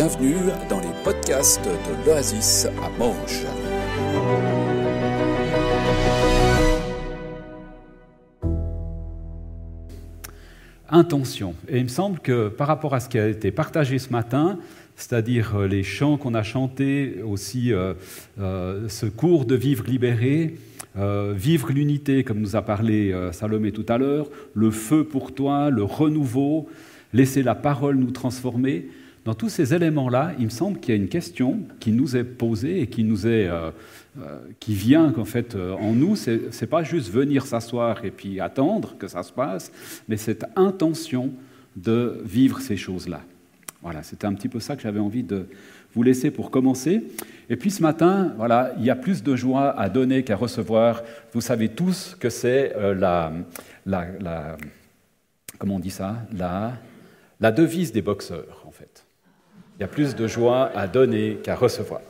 Bienvenue dans les podcasts de l'Oasis à Morges. Intention. Et il me semble que par rapport à ce qui a été partagé ce matin, c'est-à-dire les chants qu'on a chantés, aussi ce cours de vivre libéré, vivre l'unité, comme nous a parlé Salomé tout à l'heure, le feu pour toi, le renouveau, laisser la parole nous transformer. Dans tous ces éléments-là, il me semble qu'il y a une question qui nous est posée et qui vient en fait en nous. C'est pas juste venir s'asseoir et puis attendre que ça se passe, mais cette intention de vivre ces choses-là. Voilà, c'était un petit peu ça que j'avais envie de vous laisser pour commencer. Et puis ce matin, voilà, il y a plus de joie à donner qu'à recevoir. Vous savez tous que c'est comment on dit ça, la devise des boxeurs, en fait. Il y a plus de joie à donner qu'à recevoir.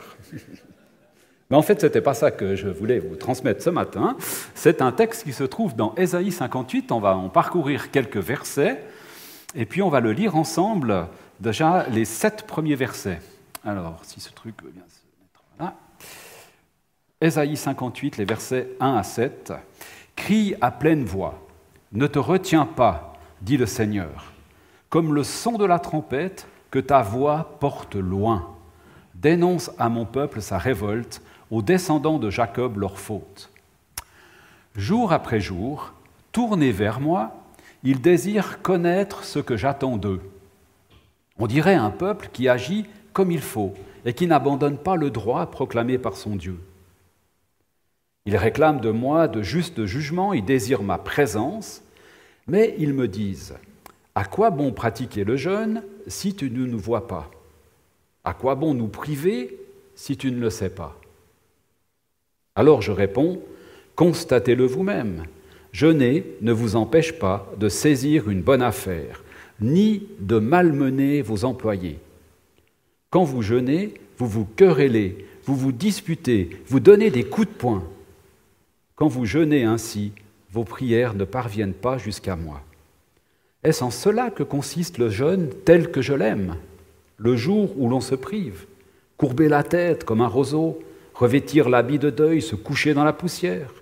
Mais en fait, ce n'était pas ça que je voulais vous transmettre ce matin. C'est un texte qui se trouve dans Ésaïe 58. On va en parcourir quelques versets, et puis on va le lire ensemble, déjà les 7 premiers versets. Alors, si ce truc veut bien se mettre là. Ésaïe 58, les versets 1 à 7. « Crie à pleine voix, ne te retiens pas, dit le Seigneur, comme le son de la trompette, que ta voix porte loin. Dénonce à mon peuple sa révolte, aux descendants de Jacob leur faute. Jour après jour, tournés vers moi, ils désirent connaître ce que j'attends d'eux. On dirait un peuple qui agit comme il faut et qui n'abandonne pas le droit proclamé par son Dieu. Ils réclament de moi de justes jugements, ils désirent ma présence, mais ils me disent « À quoi bon pratiquer le jeûne si tu ne nous vois pas ? À quoi bon nous priver si tu ne le sais pas ?» Alors je réponds « Constatez-le vous-même. Jeûner ne vous empêche pas de saisir une bonne affaire, ni de malmener vos employés. Quand vous jeûnez, vous vous querellez, vous vous disputez, vous donnez des coups de poing. Quand vous jeûnez ainsi, vos prières ne parviennent pas jusqu'à moi. Est-ce en cela que consiste le jeûne tel que je l'aime, le jour où l'on se prive, courber la tête comme un roseau, revêtir l'habit de deuil, se coucher dans la poussière?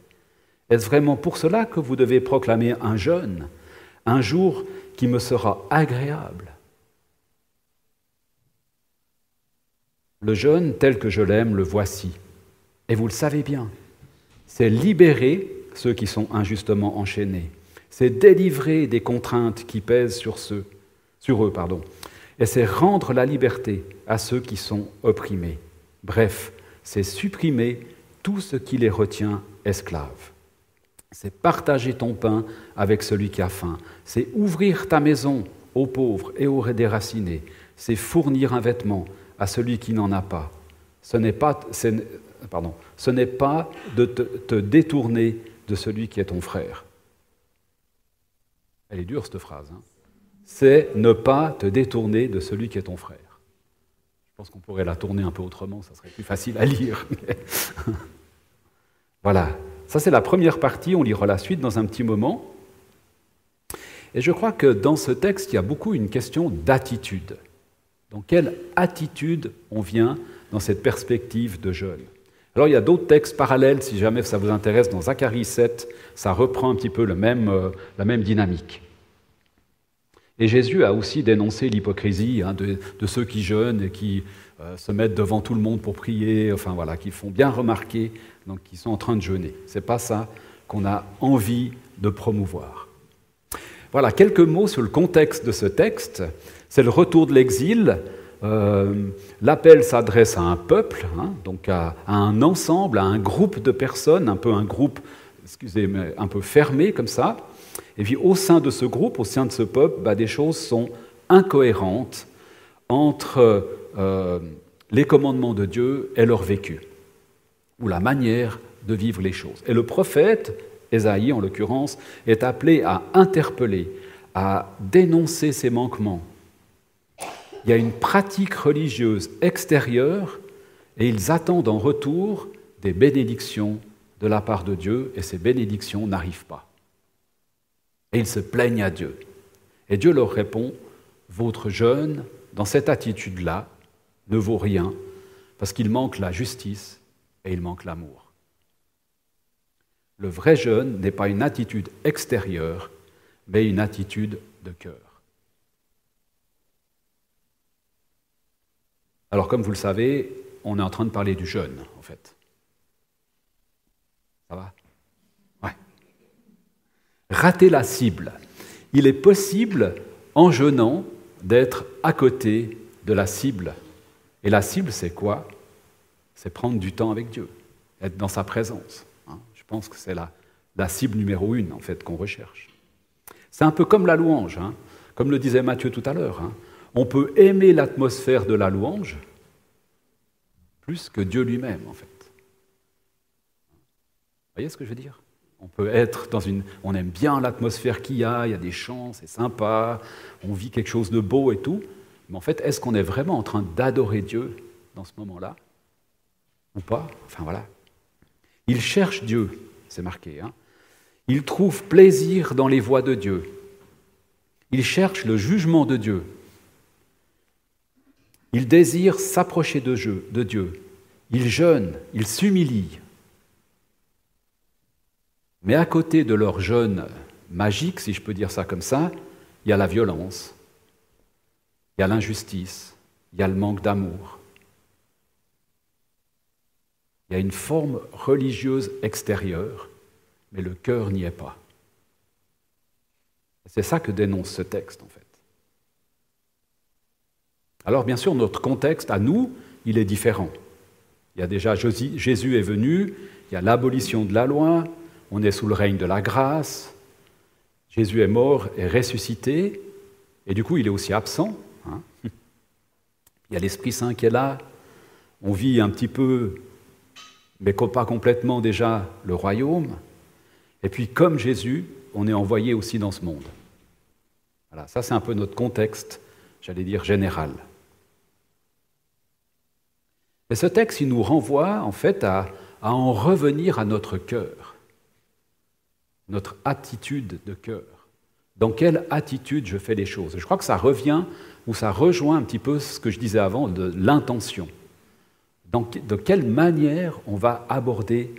Est-ce vraiment pour cela que vous devez proclamer un jeûne, un jour qui me sera agréable? Le jeûne tel que je l'aime, le voici. Et vous le savez bien, c'est libérer ceux qui sont injustement enchaînés. C'est délivrer des contraintes qui pèsent sur eux. Et c'est rendre la liberté à ceux qui sont opprimés. Bref, c'est supprimer tout ce qui les retient esclaves. C'est partager ton pain avec celui qui a faim. C'est ouvrir ta maison aux pauvres et aux déracinés. C'est fournir un vêtement à celui qui n'en a pas. Ce n'est pas de te détourner de celui qui est ton frère. Elle est dure, cette phrase. C'est ne pas te détourner de celui qui est ton frère. Je pense qu'on pourrait la tourner un peu autrement, ça serait plus facile à lire. Voilà, ça c'est la première partie, on lira la suite dans un petit moment. Et je crois que dans ce texte, il y a beaucoup une question d'attitude. Dans quelle attitude on vient dans cette perspective de jeûne? Alors il y a d'autres textes parallèles, si jamais ça vous intéresse, dans Zacharie 7, ça reprend un petit peu la même dynamique. Et Jésus a aussi dénoncé l'hypocrisie de ceux qui jeûnent et qui se mettent devant tout le monde pour prier, enfin voilà, qui font bien remarquer, donc qui sont en train de jeûner. Ce n'est pas ça qu'on a envie de promouvoir. Voilà, quelques mots sur le contexte de ce texte. C'est le retour de l'exil. L'appel s'adresse à un peuple, donc à un ensemble, à un groupe de personnes, un peu fermé comme ça. Et puis au sein de ce groupe, au sein de ce peuple, des choses sont incohérentes entre les commandements de Dieu et leur vécu, ou la manière de vivre les choses. Et le prophète, Ésaïe en l'occurrence, est appelé à interpeller, à dénoncer ces manquements. Il y a une pratique religieuse extérieure et ils attendent en retour des bénédictions de la part de Dieu et ces bénédictions n'arrivent pas. Et ils se plaignent à Dieu. Et Dieu leur répond, votre jeûne, dans cette attitude-là, ne vaut rien, parce qu'il manque la justice et il manque l'amour. Le vrai jeûne n'est pas une attitude extérieure, mais une attitude de cœur. Alors, comme vous le savez, on est en train de parler du jeûne, en fait. Ça va? Ouais. Rater la cible. Il est possible, en jeûnant, d'être à côté de la cible. Et la cible, c'est quoi? C'est prendre du temps avec Dieu, être dans sa présence. Je pense que c'est la cible numéro 1, en fait, qu'on recherche. C'est un peu comme la louange, comme le disait Matthieu tout à l'heure. On peut aimer l'atmosphère de la louange plus que Dieu lui-même, en fait. Vous voyez ce que je veux dire? On peut être on aime bien l'atmosphère qu'il y a des chants, c'est sympa, on vit quelque chose de beau et tout, mais en fait, est-ce qu'on est vraiment en train d'adorer Dieu dans ce moment-là? Ou pas? Enfin voilà. Il cherche Dieu, c'est marqué. Il trouve plaisir dans les voies de Dieu. Il cherche le jugement de Dieu. Il désire s'approcher de Dieu. Il jeûne, il s'humilie. Mais à côté de leur jeûne magique, si je peux dire ça comme ça, il y a la violence, il y a l'injustice, il y a le manque d'amour. Il y a une forme religieuse extérieure, mais le cœur n'y est pas. C'est ça que dénonce ce texte, en fait. Alors, bien sûr, notre contexte, à nous, il est différent. Il y a déjà Jésus est venu, il y a l'abolition de la loi, on est sous le règne de la grâce, Jésus est mort et ressuscité, et du coup, il est aussi absent. Il y a l'Esprit Saint qui est là, on vit un petit peu, mais pas complètement déjà, le royaume. Et puis, comme Jésus, on est envoyé aussi dans ce monde. Voilà, ça c'est un peu notre contexte, j'allais dire, général. Et ce texte, il nous renvoie en fait à en revenir à notre cœur, notre attitude de cœur. Dans quelle attitude je fais les choses? Je crois que ça revient ou ça rejoint un petit peu ce que je disais avant de l'intention. De quelle manière on va aborder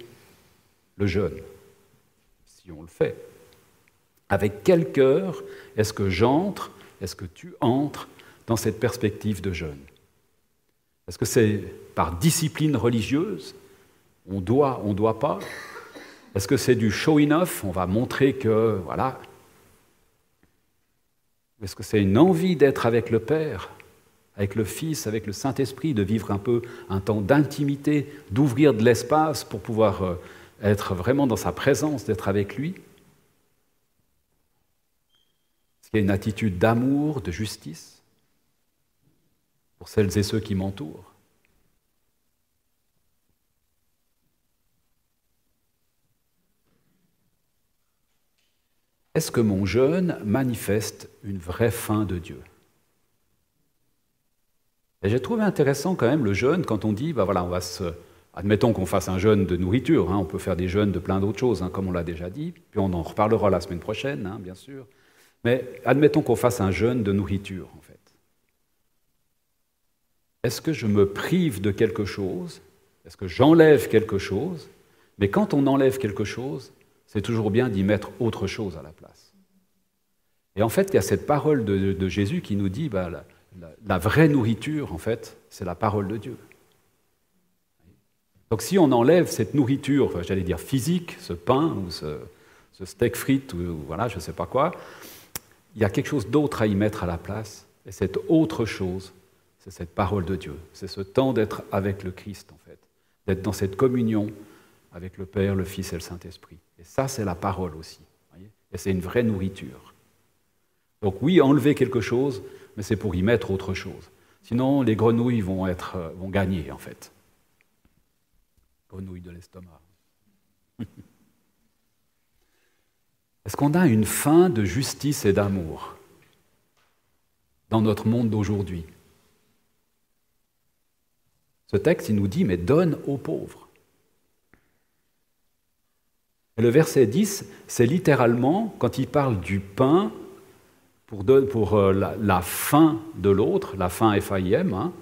le jeûne, si on le fait? Avec quel cœur est-ce que j'entre, est-ce que tu entres dans cette perspective de jeûne? Est-ce que c'est par discipline religieuse? On doit pas? Est-ce que c'est du showing off? On va montrer que, voilà. Est-ce que c'est une envie d'être avec le Père, avec le Fils, avec le Saint-Esprit, de vivre un peu un temps d'intimité, d'ouvrir de l'espace pour pouvoir être vraiment dans sa présence, d'être avec lui? Est-ce qu'il y a une attitude d'amour, de justice pour celles et ceux qui m'entourent? Est-ce que mon jeûne manifeste une vraie faim de Dieu? Et j'ai trouvé intéressant quand même le jeûne quand on dit, voilà, admettons qu'on fasse un jeûne de nourriture, on peut faire des jeûnes de plein d'autres choses, comme on l'a déjà dit, puis on en reparlera la semaine prochaine, bien sûr. Mais admettons qu'on fasse un jeûne de nourriture, en fait. Est-ce que je me prive de quelque chose? Est-ce que j'enlève quelque chose? Mais quand on enlève quelque chose, c'est toujours bien d'y mettre autre chose à la place. Et en fait, il y a cette parole de Jésus qui nous dit, la vraie nourriture, en fait, c'est la parole de Dieu. Donc si on enlève cette nourriture, j'allais dire physique, ce pain ou ce steak frites, ou voilà, je ne sais pas quoi, il y a quelque chose d'autre à y mettre à la place. Et cette autre chose, c'est cette parole de Dieu. C'est ce temps d'être avec le Christ, en fait. D'être dans cette communion avec le Père, le Fils et le Saint-Esprit. Et ça, c'est la parole aussi. Voyez, et c'est une vraie nourriture. Donc oui, enlever quelque chose, mais c'est pour y mettre autre chose. Sinon, les grenouilles vont gagner, en fait. Grenouilles de l'estomac. Est-ce qu'on a une faim de justice et d'amour dans notre monde d'aujourd'hui? Ce texte, il nous dit, mais donne aux pauvres. Et le verset 10, c'est littéralement, quand il parle du pain, pour la faim de l'autre, la faim FAIM,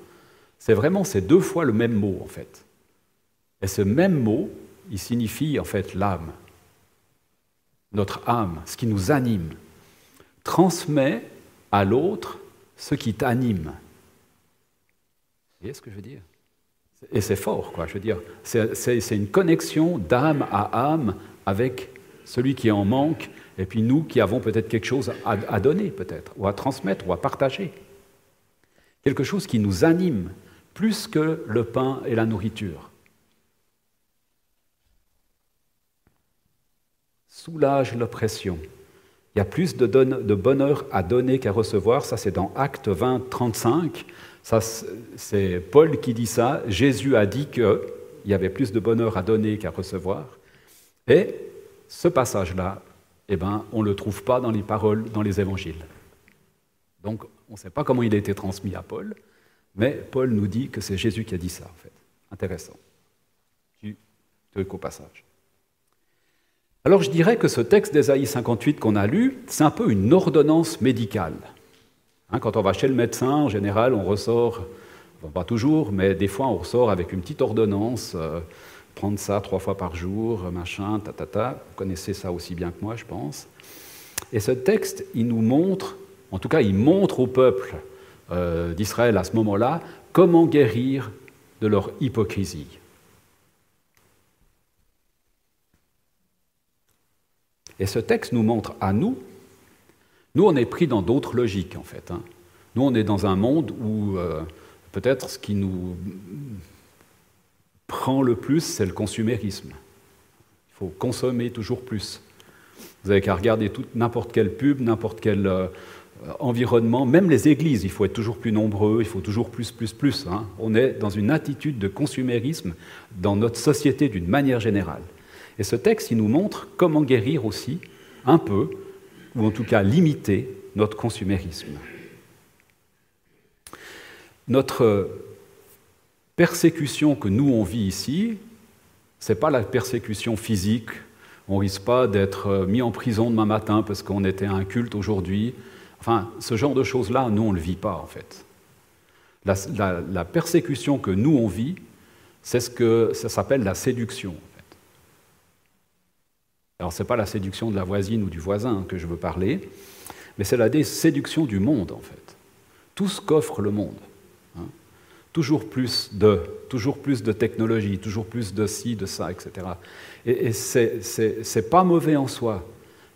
c'est deux fois le même mot, en fait. Et ce même mot, il signifie, en fait, l'âme. Notre âme, ce qui nous anime. Transmet à l'autre ce qui t'anime. Vous voyez ce que je veux dire? Et c'est fort, quoi, je veux dire. C'est une connexion d'âme à âme avec celui qui en manque, et puis nous qui avons peut-être quelque chose à donner, peut-être, ou à transmettre, ou à partager. Quelque chose qui nous anime, plus que le pain et la nourriture. Soulage l'oppression. Il y a plus de bonheur à donner qu'à recevoir, ça c'est dans Actes 20, 35. Ça, c'est Paul qui dit ça. Jésus a dit qu'il y avait plus de bonheur à donner qu'à recevoir. Et ce passage-là, on ne le trouve pas dans les paroles, dans les évangiles. Donc, on ne sait pas comment il a été transmis à Paul, mais Paul nous dit que c'est Jésus qui a dit ça, en fait. Intéressant. Au passage. Alors, je dirais que ce texte d'Ésaïe 58 qu'on a lu, c'est un peu une ordonnance médicale. Quand on va chez le médecin, en général, on ressort, pas toujours, mais des fois, on ressort avec une petite ordonnance, prendre ça 3 fois par jour, machin, Vous connaissez ça aussi bien que moi, je pense. Et ce texte, il nous montre, en tout cas, il montre au peuple d'Israël à ce moment-là, comment guérir de leur hypocrisie. Et ce texte nous montre à nous, on est pris dans d'autres logiques, en fait. Nous, on est dans un monde où peut-être ce qui nous prend le plus, c'est le consumérisme. Il faut consommer toujours plus. Vous n'avez qu'à regarder n'importe quelle pub, n'importe quel environnement, même les églises, il faut être toujours plus nombreux, il faut toujours plus. On est dans une attitude de consumérisme dans notre société d'une manière générale. Et ce texte, il nous montre comment guérir aussi, un peu, ou en tout cas limiter, notre consumérisme. Notre persécution que nous, on vit ici, ce n'est pas la persécution physique. On ne risque pas d'être mis en prison demain matin parce qu'on était à un culte aujourd'hui. Enfin, ce genre de choses-là, nous, on ne le vit pas, en fait. La persécution que nous, on vit, c'est ce que ça s'appelle la séduction. Alors, ce n'est pas la séduction de la voisine ou du voisin que je veux parler, mais c'est la séduction du monde, en fait. Tout ce qu'offre le monde. Toujours plus de technologie, toujours plus de ci, de ça, etc. Et c'est pas mauvais en soi,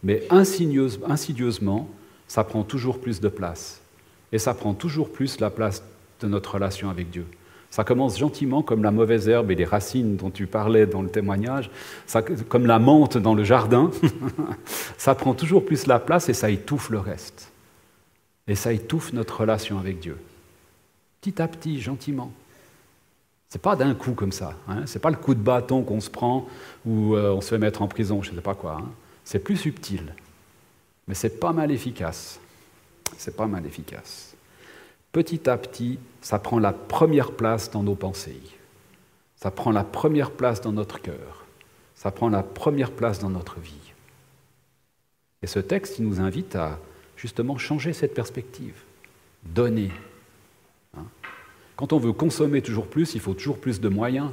mais insidieusement, ça prend toujours plus de place. Et ça prend toujours plus la place de notre relation avec Dieu. Ça commence gentiment comme la mauvaise herbe et les racines dont tu parlais dans le témoignage, comme la menthe dans le jardin. Ça prend toujours plus la place et ça étouffe le reste. Et ça étouffe notre relation avec Dieu. Petit à petit, gentiment. Ce n'est pas d'un coup comme ça. Ce n'est pas le coup de bâton qu'on se prend ou on se fait mettre en prison, je ne sais pas quoi. C'est plus subtil. Mais c'est pas mal efficace. C'est pas mal efficace. Petit à petit, ça prend la première place dans nos pensées. Ça prend la première place dans notre cœur. Ça prend la première place dans notre vie. Et ce texte, il nous invite à justement changer cette perspective. Donner. Quand on veut consommer toujours plus, il faut toujours plus de moyens.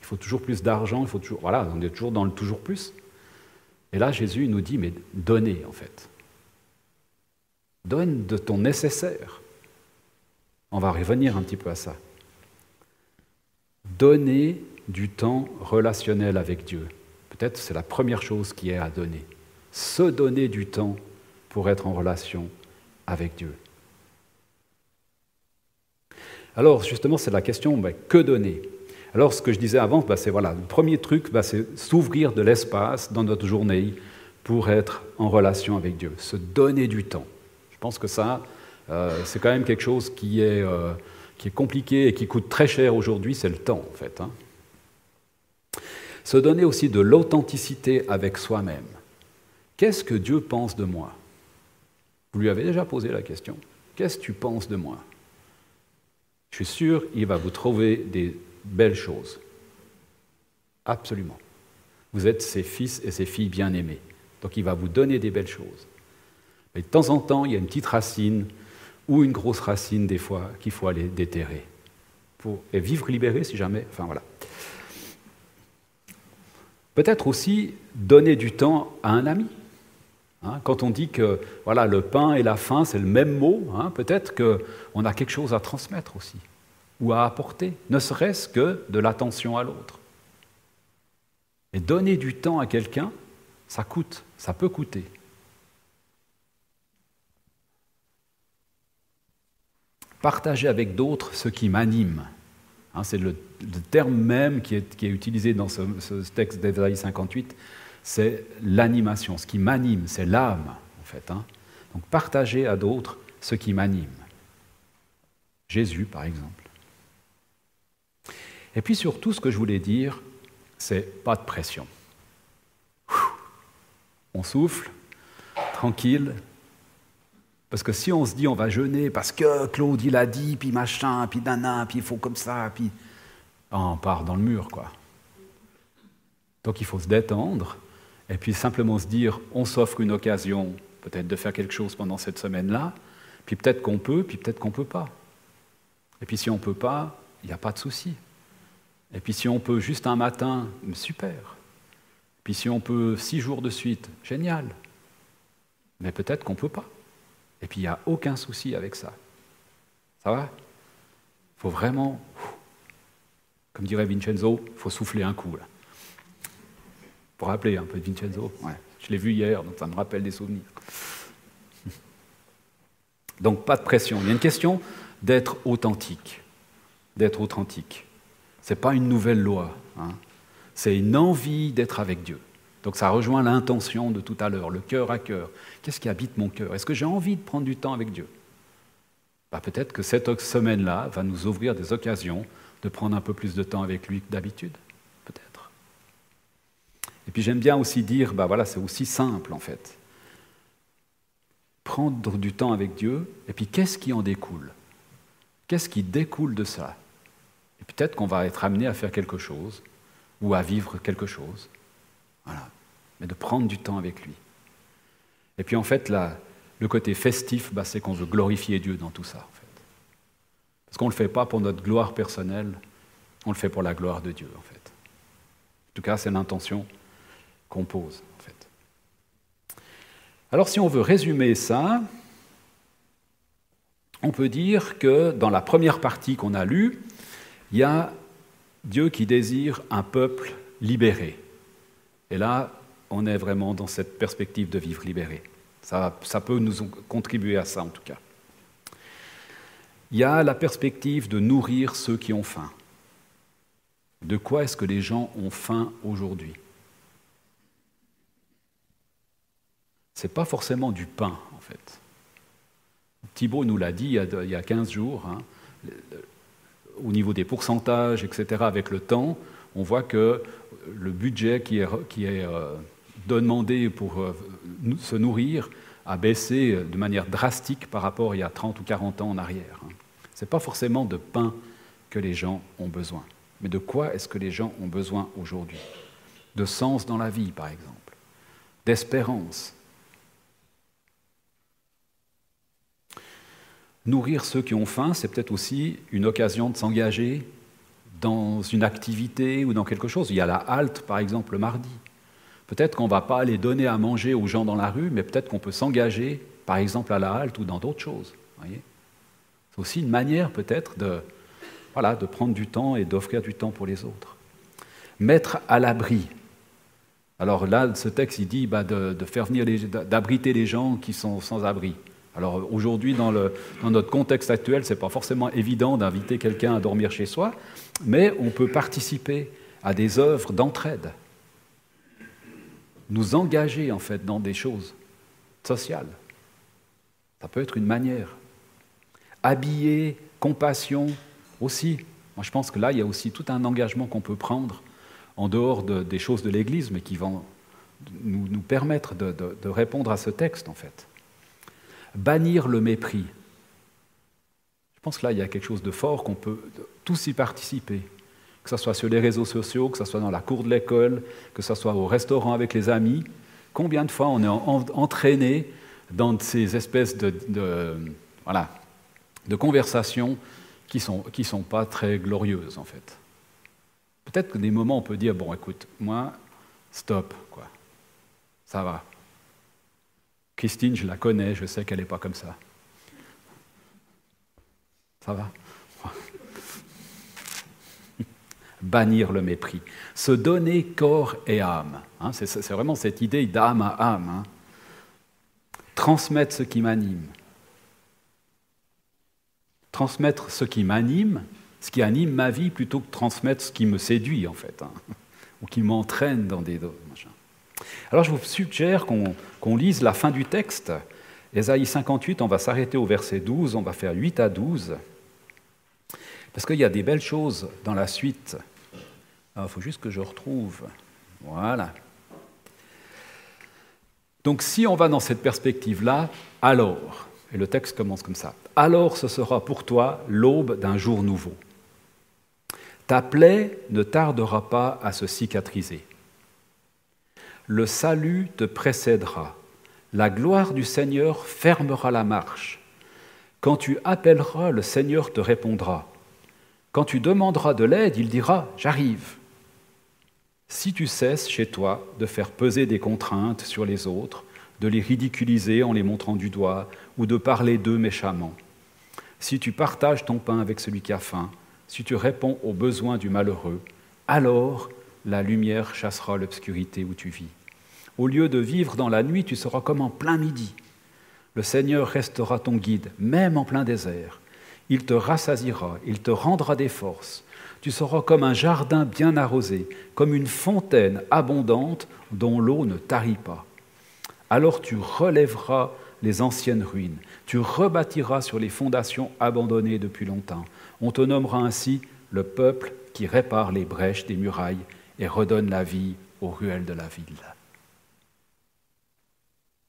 Il faut toujours plus d'argent. Voilà, on est toujours dans le toujours plus. Et là, Jésus nous dit, mais donnez, en fait. Donne de ton nécessaire. On va revenir un petit peu à ça. Donner du temps relationnel avec Dieu. Peut-être c'est la première chose qui est à donner. Se donner du temps pour être en relation avec Dieu. Alors, justement, c'est la question, que donner? Alors, ce que je disais avant, c'est le premier truc, c'est s'ouvrir de l'espace dans notre journée pour être en relation avec Dieu. Se donner du temps. Je pense que ça, c'est quand même quelque chose qui est compliqué et qui coûte très cher aujourd'hui, c'est le temps, en fait. Se donner aussi de l'authenticité avec soi-même. Qu'est-ce que Dieu pense de moi? Vous lui avez déjà posé la question. Qu'est-ce que tu penses de moi? Je suis sûr qu'il va vous trouver des belles choses. Absolument. Vous êtes ses fils et ses filles bien-aimés. Donc il va vous donner des belles choses. Mais de temps en temps, il y a une petite racine ou une grosse racine, des fois, qu'il faut aller déterrer. et vivre libéré si jamais. Enfin voilà. Peut-être aussi donner du temps à un ami. Quand on dit que voilà, le pain et la faim, c'est le même mot, peut-être qu'on a quelque chose à transmettre aussi, ou à apporter, ne serait-ce que de l'attention à l'autre. Et donner du temps à quelqu'un, ça coûte, ça peut coûter. Partager avec d'autres ce qui m'anime. C'est le terme même qui est utilisé dans ce texte d'Ésaïe 58, c'est l'animation. Ce qui m'anime, c'est l'âme, en fait. Donc partager à d'autres ce qui m'anime. Jésus, par exemple. Et puis surtout, ce que je voulais dire, c'est pas de pression. On souffle, tranquille. Parce que si on se dit on va jeûner parce que Claude il a dit, puis machin, puis nana, puis il faut comme ça, puis on part dans le mur, quoi. Donc il faut se détendre et puis simplement se dire on s'offre une occasion peut-être de faire quelque chose pendant cette semaine-là, puis peut-être qu'on peut, puis peut-être qu'on ne peut pas. Et puis si on ne peut pas, il n'y a pas de souci. Et puis si on peut juste un matin, super. Puis si on peut 6 jours de suite, génial. Mais peut-être qu'on ne peut pas. Et puis il n'y a aucun souci avec ça. Ça va ? Il faut vraiment, comme dirait Vincenzo, il faut souffler un coup. Là. Pour rappeler un peu de Vincenzo. Ouais. Je l'ai vu hier, donc ça me rappelle des souvenirs. Donc pas de pression. Il y a une question d'être authentique. D'être authentique. Ce n'est pas une nouvelle loi. C'est une envie d'être avec Dieu. Donc ça rejoint l'intention de tout à l'heure, le cœur à cœur. Qu'est-ce qui habite mon cœur ? Est-ce que j'ai envie de prendre du temps avec Dieu ? Peut-être que cette semaine-là va nous ouvrir des occasions de prendre un peu plus de temps avec lui que d'habitude. Peut-être. Et puis j'aime bien aussi dire, c'est aussi simple en fait. Prendre du temps avec Dieu, et puis qu'est-ce qui en découle ? Qu'est-ce qui découle de ça ? Et peut-être qu'on va être amené à faire quelque chose, ou à vivre quelque chose. Voilà. Mais de prendre du temps avec lui. Et puis en fait, le côté festif, c'est qu'on veut glorifier Dieu dans tout ça. En fait. Parce qu'on ne le fait pas pour notre gloire personnelle, on le fait pour la gloire de Dieu, en fait. En tout cas, c'est l'intention qu'on pose, en fait. Alors si on veut résumer ça, on peut dire que dans la première partie qu'on a lue, il y a Dieu qui désire un peuple libéré. Et là, on est vraiment dans cette perspective de vivre libéré. Ça peut nous contribuer à ça, en tout cas. Il y a la perspective de nourrir ceux qui ont faim. De quoi est-ce que les gens ont faim aujourd'hui ? Ce n'est pas forcément du pain, en fait. Thibaut nous l'a dit il y a 15 jours, au niveau des pourcentages, etc., avec le temps, on voit que le budget qui est demandé pour se nourrir a baissé de manière drastique par rapport à il y a 30 ou 40 ans en arrière. Ce n'est pas forcément de pain que les gens ont besoin. Mais de quoi est-ce que les gens ont besoin aujourd'hui ? De sens dans la vie, par exemple. D'espérance. Nourrir ceux qui ont faim, c'est peut-être aussi une occasion de s'engager dans une activité ou dans quelque chose. Il y a la halte, par exemple, le mardi. Peut-être qu'on ne va pas aller donner à manger aux gens dans la rue, mais peut-être qu'on peut s'engager, par exemple, à la halte ou dans d'autres choses. Voyez ? C'est aussi une manière, peut-être, de prendre du temps et d'offrir du temps pour les autres. Mettre à l'abri. Alors là, ce texte, il dit de faire venir d'abriter les gens qui sont sans abri. Alors aujourd'hui, dans notre contexte actuel, ce n'est pas forcément évident d'inviter quelqu'un à dormir chez soi, mais on peut participer à des œuvres d'entraide, nous engager en fait dans des choses sociales. Ça peut être une manière. Habiller, compassion aussi. Moi, je pense que là, il y a aussi tout un engagement qu'on peut prendre en dehors des choses de l'Église, mais qui vont nous permettre de répondre à ce texte en fait. Bannir le mépris. Je pense que là, il y a quelque chose de fort qu'on peut tous y participer, que ce soit sur les réseaux sociaux, que ce soit dans la cour de l'école, que ce soit au restaurant avec les amis. Combien de fois on est entraîné dans ces espèces de conversations qui sont pas très glorieuses, en fait. Peut-être que des moments, on peut dire, bon, écoute, moi, stop, quoi. Ça va. Christine, je la connais, je sais qu'elle n'est pas comme ça. Ça va. Bannir le mépris. Se donner corps et âme. Hein, c'est vraiment cette idée d'âme à âme. Hein. Transmettre ce qui m'anime. Transmettre ce qui m'anime, ce qui anime ma vie, plutôt que transmettre ce qui me séduit, en fait, hein, ou qui m'entraîne dans des machins. Alors je vous suggère qu'on lise la fin du texte. Ésaïe 58, on va s'arrêter au verset 12, on va faire 8 à 12, parce qu'il y a des belles choses dans la suite. Il faut juste que je retrouve. Voilà. Donc si on va dans cette perspective-là, alors, et le texte commence comme ça, « Alors ce sera pour toi l'aube d'un jour nouveau. Ta plaie ne tardera pas à se cicatriser. Le salut te précédera. La gloire du Seigneur fermera la marche. Quand tu appelleras, le Seigneur te répondra. Quand tu demanderas de l'aide, il dira « J'arrive ». Si tu cesses chez toi de faire peser des contraintes sur les autres, de les ridiculiser en les montrant du doigt ou de parler d'eux méchamment, si tu partages ton pain avec celui qui a faim, si tu réponds aux besoins du malheureux, alors la lumière chassera l'obscurité où tu vis. Au lieu de vivre dans la nuit, tu seras comme en plein midi. Le Seigneur restera ton guide, même en plein désert. Il te rassasiera, il te rendra des forces. Tu seras comme un jardin bien arrosé, comme une fontaine abondante dont l'eau ne tarit pas. Alors tu relèveras les anciennes ruines, tu rebâtiras sur les fondations abandonnées depuis longtemps. On te nommera ainsi le peuple qui répare les brèches des murailles et redonne la vie aux ruelles de la ville.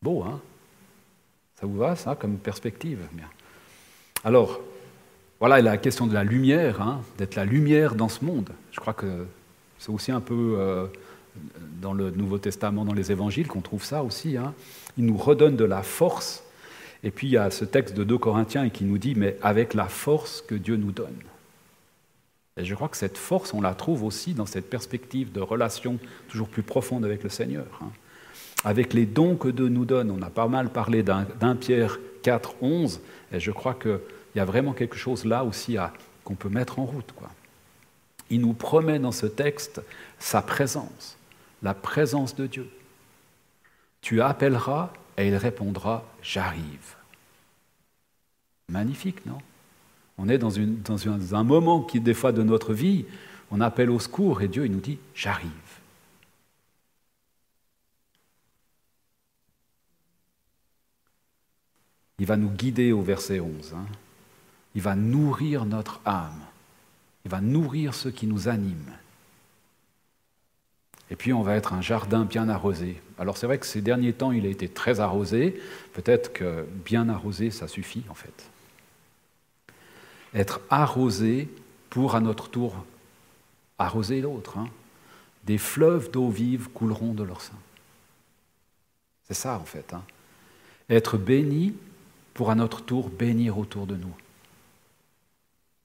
Beau, hein? Ça vous va, ça, comme perspective? Bien. Alors, voilà la question de la lumière, hein, d'être la lumière dans ce monde. Je crois que c'est aussi un peu dans le Nouveau Testament, dans les Évangiles, qu'on trouve ça aussi. Hein. Il nous redonne de la force. Et puis il y a ce texte de 2 Corinthiens qui nous dit « mais avec la force que Dieu nous donne ». Et je crois que cette force, on la trouve aussi dans cette perspective de relation toujours plus profonde avec le Seigneur. Hein. Avec les dons que Dieu nous donne, on a pas mal parlé d'I Pierre 4, 11, et je crois qu'il y a vraiment quelque chose là aussi qu'on peut mettre en route, quoi. Il nous promet dans ce texte sa présence, la présence de Dieu. Tu appelleras et il répondra « J'arrive ». Magnifique, non? On est dans un moment qui, des fois de notre vie, on appelle au secours et Dieu il nous dit « J'arrive ». Il va nous guider au verset 11. Hein. Il va nourrir notre âme. Il va nourrir ce qui nous anime. Et puis on va être un jardin bien arrosé. Alors c'est vrai que ces derniers temps, il a été très arrosé. Peut-être que bien arrosé, ça suffit en fait. Être arrosé pour à notre tour arroser l'autre. Hein. Des fleuves d'eau vive couleront de leur sein. C'est ça en fait. Hein. Être béni pour à notre tour bénir autour de nous.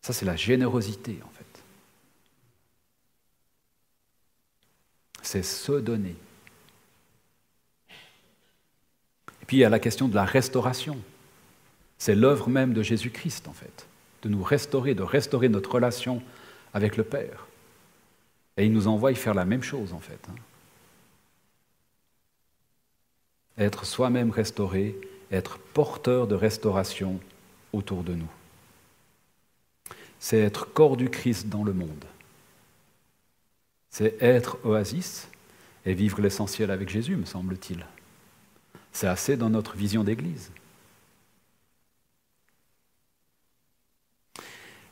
Ça, c'est la générosité, en fait. C'est se donner. Et puis, il y a la question de la restauration. C'est l'œuvre même de Jésus-Christ, en fait, de nous restaurer, de restaurer notre relation avec le Père. Et il nous envoie y faire la même chose, en fait. Hein. Être soi-même restauré, être porteur de restauration autour de nous. C'est être corps du Christ dans le monde. C'est être oasis et vivre l'essentiel avec Jésus, me semble-t-il. C'est assez dans notre vision d'Église.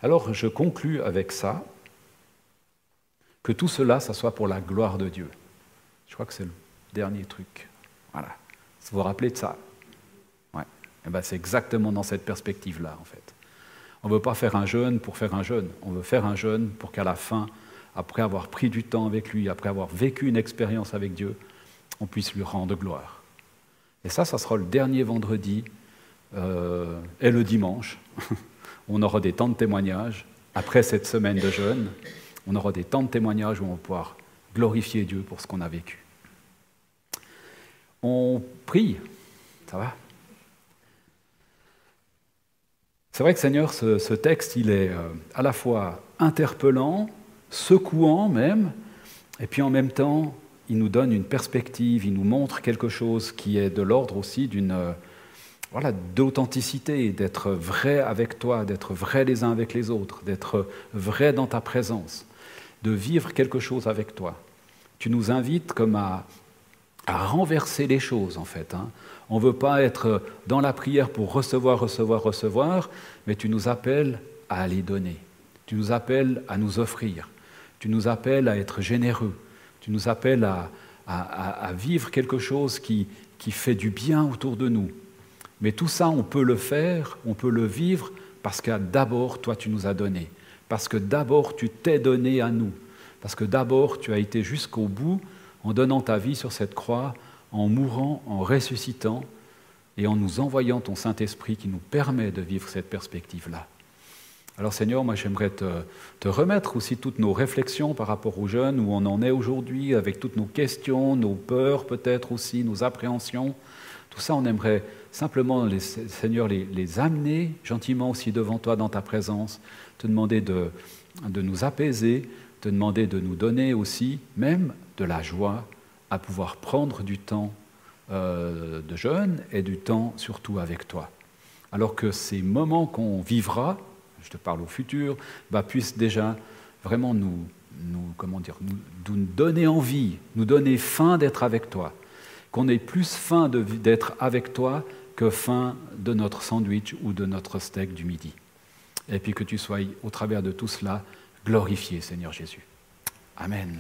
Alors, je conclus avec ça, que tout cela, ça soit pour la gloire de Dieu. Je crois que c'est le dernier truc. Voilà. Vous vous rappelez de ça? Ouais. Et ben, c'est exactement dans cette perspective-là, en fait. On ne veut pas faire un jeûne pour faire un jeûne. On veut faire un jeûne pour qu'à la fin, après avoir pris du temps avec lui, après avoir vécu une expérience avec Dieu, on puisse lui rendre gloire. Et ça sera le dernier vendredi et le dimanche. On aura des temps de témoignages. Après cette semaine de jeûne, on aura des temps de témoignages où on va pouvoir glorifier Dieu pour ce qu'on a vécu. On prie, ça va? C'est vrai que Seigneur, ce texte, il est à la fois interpellant, secouant même, et puis en même temps, il nous donne une perspective, il nous montre quelque chose qui est de l'ordre aussi d'authenticité, d'être vrai avec toi, d'être vrai les uns avec les autres, d'être vrai dans ta présence, de vivre quelque chose avec toi. Tu nous invites comme à renverser les choses, en fait. On ne veut pas être dans la prière pour recevoir, mais tu nous appelles à aller donner. Tu nous appelles à nous offrir. Tu nous appelles à être généreux. Tu nous appelles à vivre quelque chose qui fait du bien autour de nous. Mais tout ça, on peut le faire, on peut le vivre parce que d'abord, toi, tu nous as donné. Parce que d'abord, tu t'es donné à nous. Parce que d'abord, tu as été jusqu'au bout en donnant ta vie sur cette croix, en mourant, en ressuscitant et en nous envoyant ton Saint-Esprit qui nous permet de vivre cette perspective-là. Alors Seigneur, moi j'aimerais te remettre aussi toutes nos réflexions par rapport aux jeunes, où on en est aujourd'hui, avec toutes nos questions, nos peurs peut-être aussi, nos appréhensions. Tout ça, on aimerait simplement, Seigneur, les amener gentiment aussi devant toi dans ta présence, te demander de nous apaiser, te demander de nous donner aussi même de la joie à pouvoir prendre du temps de jeûne et du temps surtout avec toi. Alors que ces moments qu'on vivra, je te parle au futur, puissent déjà vraiment nous donner envie, nous donner faim d'être avec toi. Qu'on ait plus faim d'être avec toi que faim de notre sandwich ou de notre steak du midi. Et puis que tu sois, au travers de tout cela, glorifié, Seigneur Jésus. Amen.